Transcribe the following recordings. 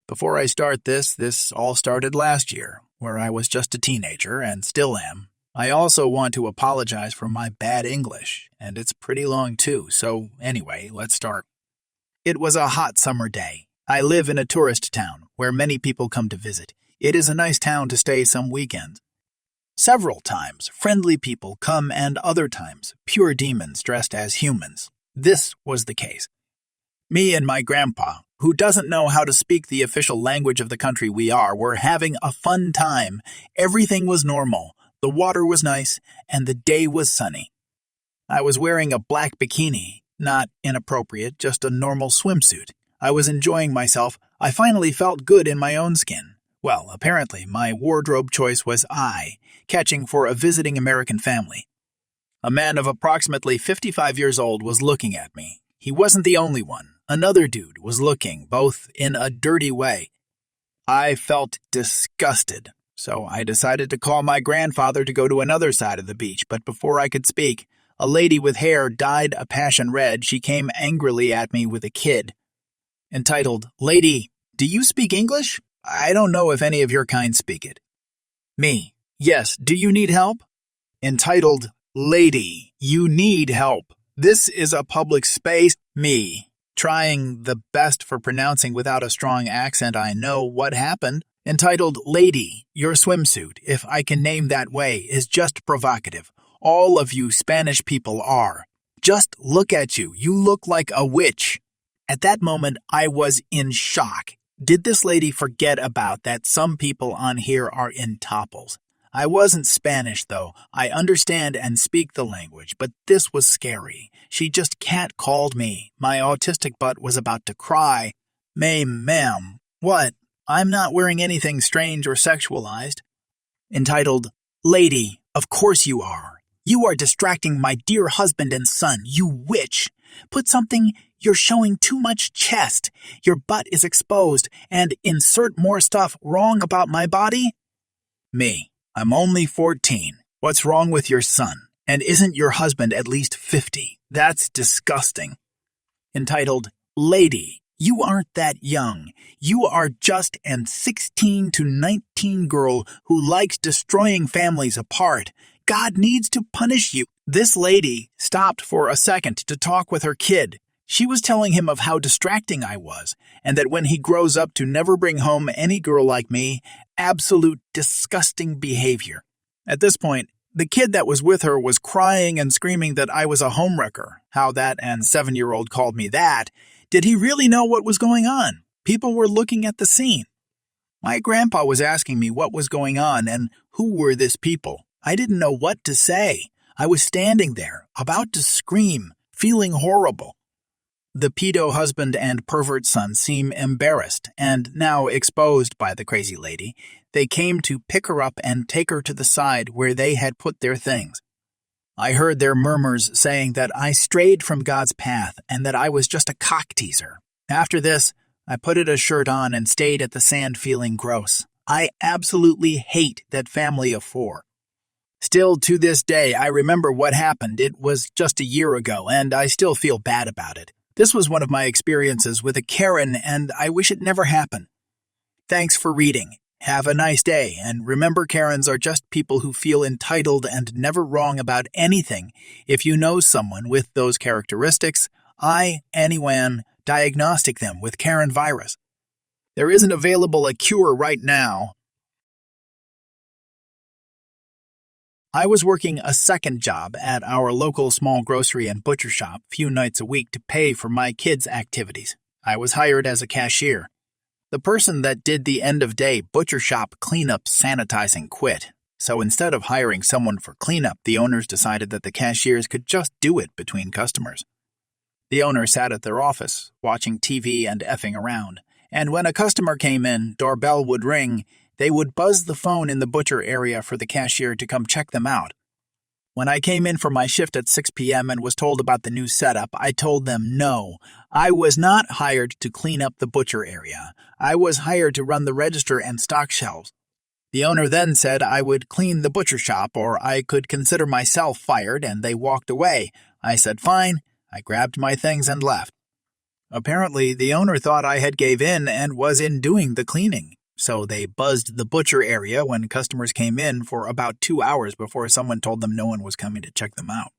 Before I start this all started last year, where I was just a teenager and still am. I also want to apologize for my bad English, and it's pretty long too, so anyway, let's start. It was a hot summer day. I live in a tourist town where many people come to visit. It is a nice town to stay some weekends. Several times, friendly people come, and other times, pure demons dressed as humans. This was the case. Me and my grandpa, who doesn't know how to speak the official language of the country we are, were having a fun time. Everything was normal, the water was nice, and the day was sunny. I was wearing a black bikini, not inappropriate, just a normal swimsuit. I was enjoying myself. I finally felt good in my own skin. Well, apparently, my wardrobe choice was catching for a visiting American family. A man of approximately 55 years old was looking at me. He wasn't the only one. Another dude was looking, both in a dirty way. I felt disgusted, so I decided to call my grandfather to go to another side of the beach, but before I could speak, a lady with hair dyed a passion red. She came angrily at me with a kid. Entitled, "Lady, do you speak English? I don't know if any of your kind speak it." Me, "Yes, do you need help?" Entitled, "Lady, you need help. This is a public space." Me, trying the best for pronouncing without a strong accent I know what happened. Entitled, "Lady, your swimsuit, if I can name that way, is just provocative. All of you Spanish people are. Just look at you. You look like a witch." At that moment, I was in shock. Did this lady forget about that some people on here are in topples? I wasn't Spanish, though. I understand and speak the language, but this was scary. She just catcalled me. My autistic butt was about to cry. Ma'am. What? I'm not wearing anything strange or sexualized. Entitled, "Lady, of course you are. You are distracting my dear husband and son, you witch. Put something, you're showing too much chest. Your butt is exposed, and insert more stuff wrong about my body." Me, "I'm only 14. What's wrong with your son? And isn't your husband at least 50? That's disgusting." Entitled, "Lady, you aren't that young. You are just an 16 to 19 girl who likes destroying families apart. God needs to punish you." This lady stopped for a second to talk with her kid. She was telling him of how distracting I was, and that when he grows up to never bring home any girl like me, absolute disgusting behavior. At this point, the kid that was with her was crying and screaming that I was a homewrecker. How that and 7-year-old called me that. Did he really know what was going on? People were looking at the scene. My grandpa was asking me what was going on and who were this people. I didn't know what to say. I was standing there, about to scream, feeling horrible. The pedo husband and pervert son seem embarrassed, and now exposed by the crazy lady, they came to pick her up and take her to the side where they had put their things. I heard their murmurs saying that I strayed from God's path and that I was just a cock teaser. After this, I put a shirt on and stayed at the sand feeling gross. I absolutely hate that family of 4. Still, to this day, I remember what happened. It was just a year ago, and I still feel bad about it. This was one of my experiences with a Karen, and I wish it never happened. Thanks for reading. Have a nice day, and remember, Karens are just people who feel entitled and never wrong about anything. If you know someone with those characteristics, anyone, diagnostic them with Karen virus. There isn't available a cure right now. I was working a second job at our local small grocery and butcher shop few nights a week to pay for my kids' activities. I was hired as a cashier. The person that did the end-of-day butcher shop cleanup sanitizing quit, so instead of hiring someone for cleanup, the owners decided that the cashiers could just do it between customers. The owner sat at their office, watching TV and effing around, and when a customer came in, doorbell would ring. They would buzz the phone in the butcher area for the cashier to come check them out. When I came in for my shift at 6 p.m. and was told about the new setup, I told them no. I was not hired to clean up the butcher area. I was hired to run the register and stock shelves. The owner then said I would clean the butcher shop or I could consider myself fired, and they walked away. I said fine. I grabbed my things and left. Apparently, the owner thought I had gave in and was in doing the cleaning, so they buzzed the butcher area when customers came in for about 2 hours before someone told them no one was coming to check them out.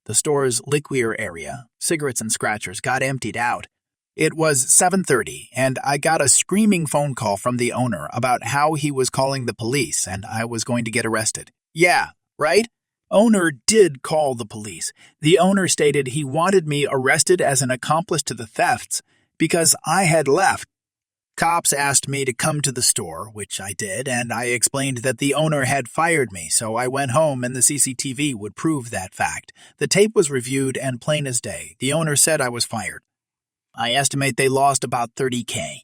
The store's liquor area, cigarettes and scratchers, got emptied out. It was 7:30, and I got a screaming phone call from the owner about how he was calling the police and I was going to get arrested. Yeah, right? Owner did call the police. The owner stated he wanted me arrested as an accomplice to the thefts because I had left. Cops asked me to come to the store, which I did, and I explained that the owner had fired me, so I went home and the CCTV would prove that fact. The tape was reviewed and plain as day. The owner said I was fired. I estimate they lost about $30,000.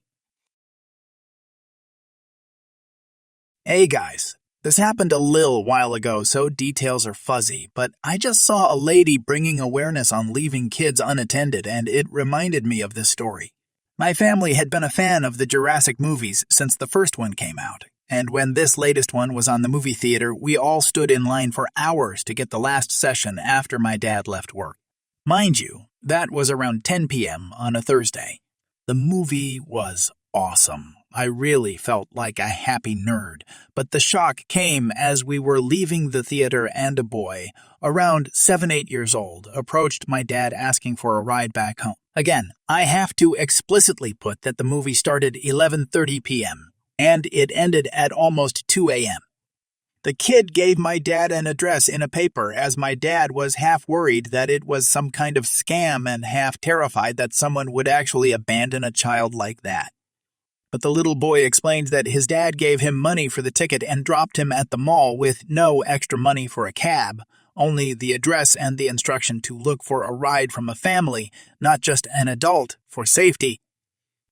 Hey guys, this happened a little while ago, so details are fuzzy, but I just saw a lady bringing awareness on leaving kids unattended, and it reminded me of this story. My family had been a fan of the Jurassic movies since the first one came out, and when this latest one was on the movie theater, we all stood in line for hours to get the last session after my dad left work. Mind you, that was around 10 p.m. on a Thursday. The movie was awesome. I really felt like a happy nerd, but the shock came as we were leaving the theater and a boy, around 7-8 years old, approached my dad asking for a ride back home. Again, I have to explicitly put that the movie started 11:30 p.m., and it ended at almost 2 a.m. The kid gave my dad an address in a paper as my dad was half worried that it was some kind of scam and half terrified that someone would actually abandon a child like that. But the little boy explained that his dad gave him money for the ticket and dropped him at the mall with no extra money for a cab, only the address and the instruction to look for a ride from a family, not just an adult, for safety.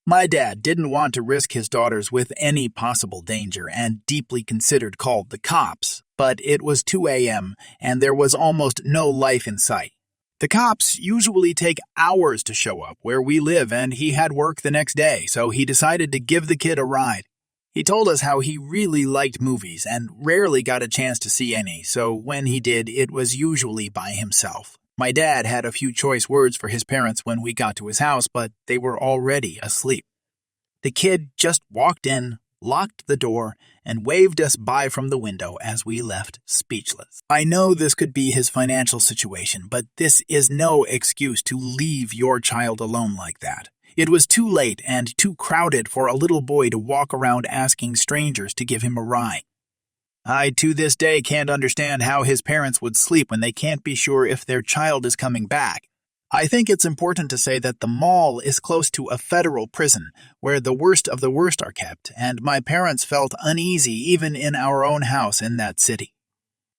My dad didn't want to risk his daughters with any possible danger and deeply considered called the cops, but it was 2 a.m. and there was almost no life in sight. The cops usually take hours to show up where we live, and he had work the next day, so he decided to give the kid a ride. He told us how he really liked movies and rarely got a chance to see any, so when he did, it was usually by himself. My dad had a few choice words for his parents when we got to his house, but they were already asleep. The kid just walked in, locked the door, and waved us by from the window as we left speechless. I know this could be his financial situation, but this is no excuse to leave your child alone like that. It was too late and too crowded for a little boy to walk around asking strangers to give him a ride. I, to this day, can't understand how his parents would sleep when they can't be sure if their child is coming back. I think it's important to say that the mall is close to a federal prison, where the worst of the worst are kept, and my parents felt uneasy even in our own house in that city.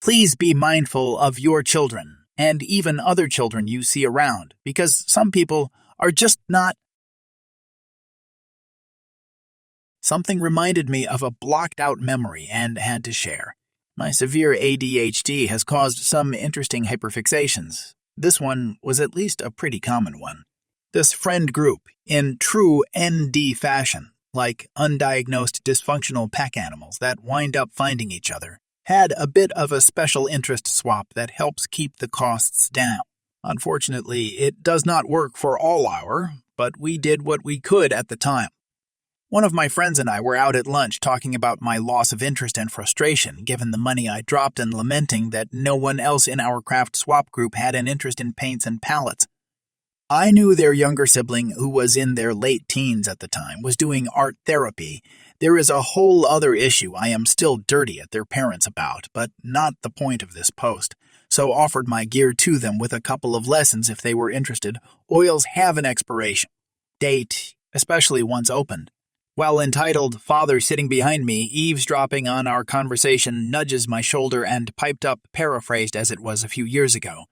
Please be mindful of your children, and even other children you see around, because some people are just not. Something reminded me of a blocked-out memory and had to share. My severe ADHD has caused some interesting hyperfixations. This one was at least a pretty common one. This friend group, in true ND fashion, like undiagnosed dysfunctional pack animals that wind up finding each other, had a bit of a special interest swap that helps keep the costs down. Unfortunately, it does not work for all hour, but we did what we could at the time. One of my friends and I were out at lunch talking about my loss of interest and frustration given the money I dropped and lamenting that no one else in our craft swap group had an interest in paints and palettes. I knew their younger sibling, who was in their late teens at the time, was doing art therapy. There is a whole other issue I am still dirty at their parents about, but not the point of this post, so offered my gear to them with a couple of lessons if they were interested. Oils have an expiration date, especially once opened. While entitled Father Sitting Behind Me, eavesdropping on our conversation, nudges my shoulder and piped up, paraphrased as it was a few years ago.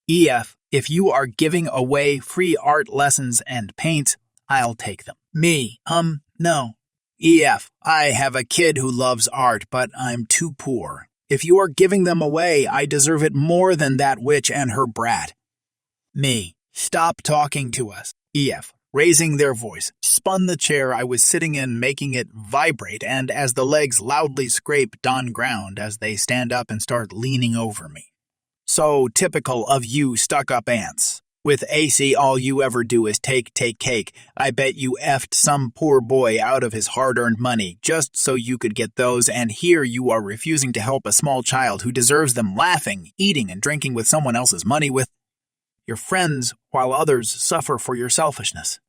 EF, if you are giving away free art lessons and paint, I'll take them. Me, no. EF, I have a kid who loves art, but I'm too poor. If you are giving them away, I deserve it more than that witch and her brat. Me, stop talking to us. EF, raising their voice, spun the chair I was sitting in, making it vibrate, and as the legs loudly scraped on ground as they stand up and start leaning over me. So typical of you stuck-up ants. With AC, all you ever do is take cake. I bet you effed some poor boy out of his hard-earned money just so you could get those, and here you are refusing to help a small child who deserves them, laughing, eating, and drinking with someone else's money with your friends while others suffer for your selfishness.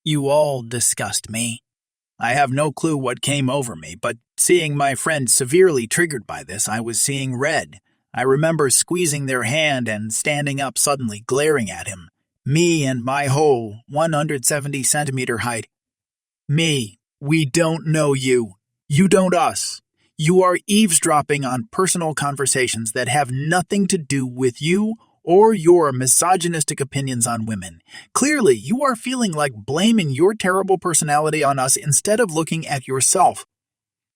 You all disgust me. I have no clue what came over me, but seeing my friend severely triggered by this, I was seeing red. I remember squeezing their hand and standing up suddenly, glaring at him. Me and my whole 170-centimeter height. Me, we don't know you. You don't us. You are eavesdropping on personal conversations that have nothing to do with you or your misogynistic opinions on women. Clearly, you are feeling like blaming your terrible personality on us instead of looking at yourself.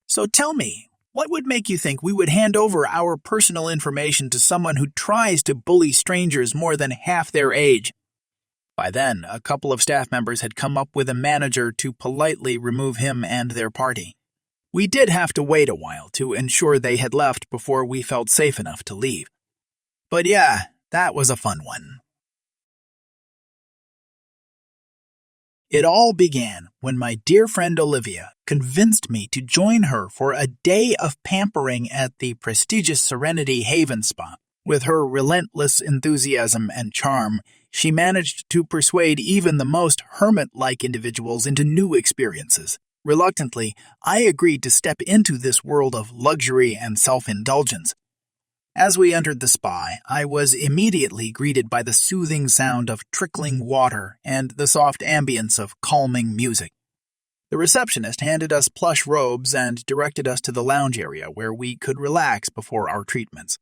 So tell me, what would make you think we would hand over our personal information to someone who tries to bully strangers more than half their age? By then, a couple of staff members had come up with a manager to politely remove him and their party. We did have to wait a while to ensure they had left before we felt safe enough to leave. But yeah, that was a fun one. It all began when my dear friend Olivia convinced me to join her for a day of pampering at the prestigious Serenity Haven Spa. With her relentless enthusiasm and charm, she managed to persuade even the most hermit-like individuals into new experiences. Reluctantly, I agreed to step into this world of luxury and self-indulgence. As we entered the spa, I was immediately greeted by the soothing sound of trickling water and the soft ambience of calming music. The receptionist handed us plush robes and directed us to the lounge area where we could relax before our treatments.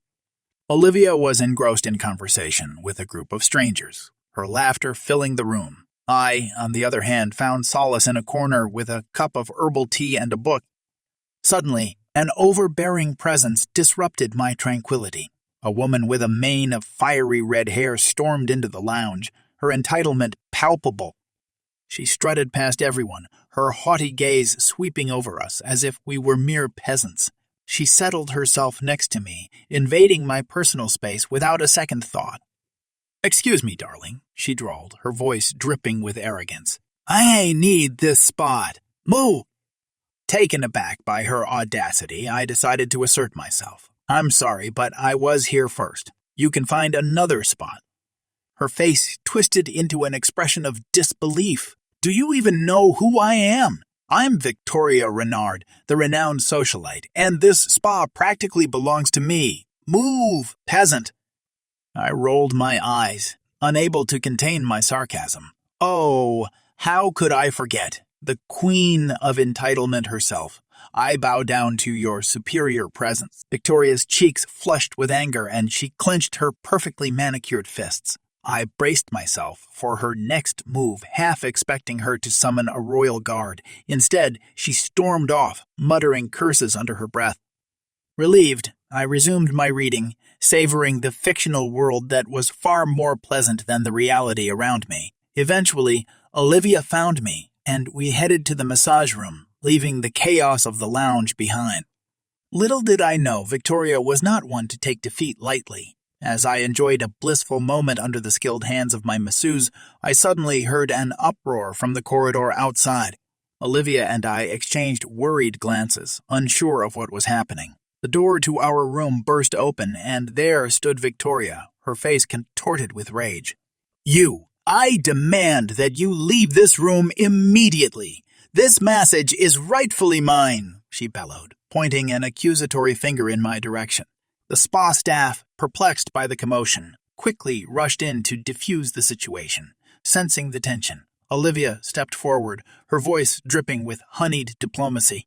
Olivia was engrossed in conversation with a group of strangers, her laughter filling the room. I, on the other hand, found solace in a corner with a cup of herbal tea and a book. Suddenly, an overbearing presence disrupted my tranquility. A woman with a mane of fiery red hair stormed into the lounge, her entitlement palpable. She strutted past everyone, her haughty gaze sweeping over us as if we were mere peasants. She settled herself next to me, invading my personal space without a second thought. "Excuse me, darling," she drawled, her voice dripping with arrogance. "I need this spot. Move!" Taken aback by her audacity, I decided to assert myself. "I'm sorry, but I was here first. You can find another spot." Her face twisted into an expression of disbelief. "Do you even know who I am? I'm Victoria Renard, the renowned socialite, and this spa practically belongs to me. Move, peasant!" I rolled my eyes, unable to contain my sarcasm. Oh, how could I forget? The queen of entitlement herself. I bow down to your superior presence. Victoria's cheeks flushed with anger, and she clenched her perfectly manicured fists. I braced myself for her next move, half expecting her to summon a royal guard. Instead, she stormed off, muttering curses under her breath. Relieved, I resumed my reading, savoring the fictional world that was far more pleasant than the reality around me. Eventually, Olivia found me, and we headed to the massage room, leaving the chaos of the lounge behind. Little did I know Victoria was not one to take defeat lightly. As I enjoyed a blissful moment under the skilled hands of my masseuse, I suddenly heard an uproar from the corridor outside. Olivia and I exchanged worried glances, unsure of what was happening. The door to our room burst open, and there stood Victoria, her face contorted with rage. "You! I demand that you leave this room immediately. This massage is rightfully mine," she bellowed, pointing an accusatory finger in my direction. The spa staff, perplexed by the commotion, quickly rushed in to defuse the situation. Sensing the tension, Olivia stepped forward, her voice dripping with honeyed diplomacy.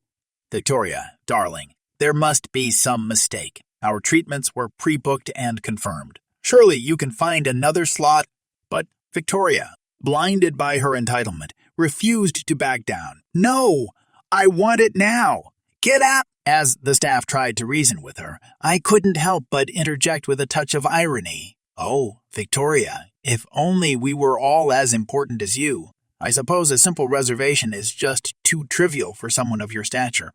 "Victoria, darling, there must be some mistake. Our treatments were pre-booked and confirmed. Surely you can find another slot." But Victoria, blinded by her entitlement, refused to back down. "No, I want it now. Get out!" As the staff tried to reason with her, I couldn't help but interject with a touch of irony. "Oh, Victoria, if only we were all as important as you. I suppose a simple reservation is just too trivial for someone of your stature."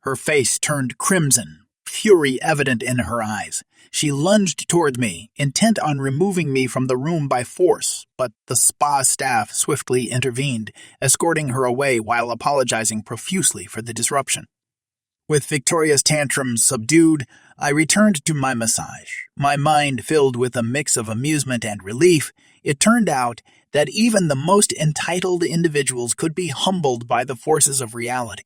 Her face turned crimson, fury evident in her eyes. She lunged toward me, intent on removing me from the room by force, but the spa staff swiftly intervened, escorting her away while apologizing profusely for the disruption. With Victoria's tantrums subdued, I returned to my massage, my mind filled with a mix of amusement and relief. It turned out that even the most entitled individuals could be humbled by the forces of reality.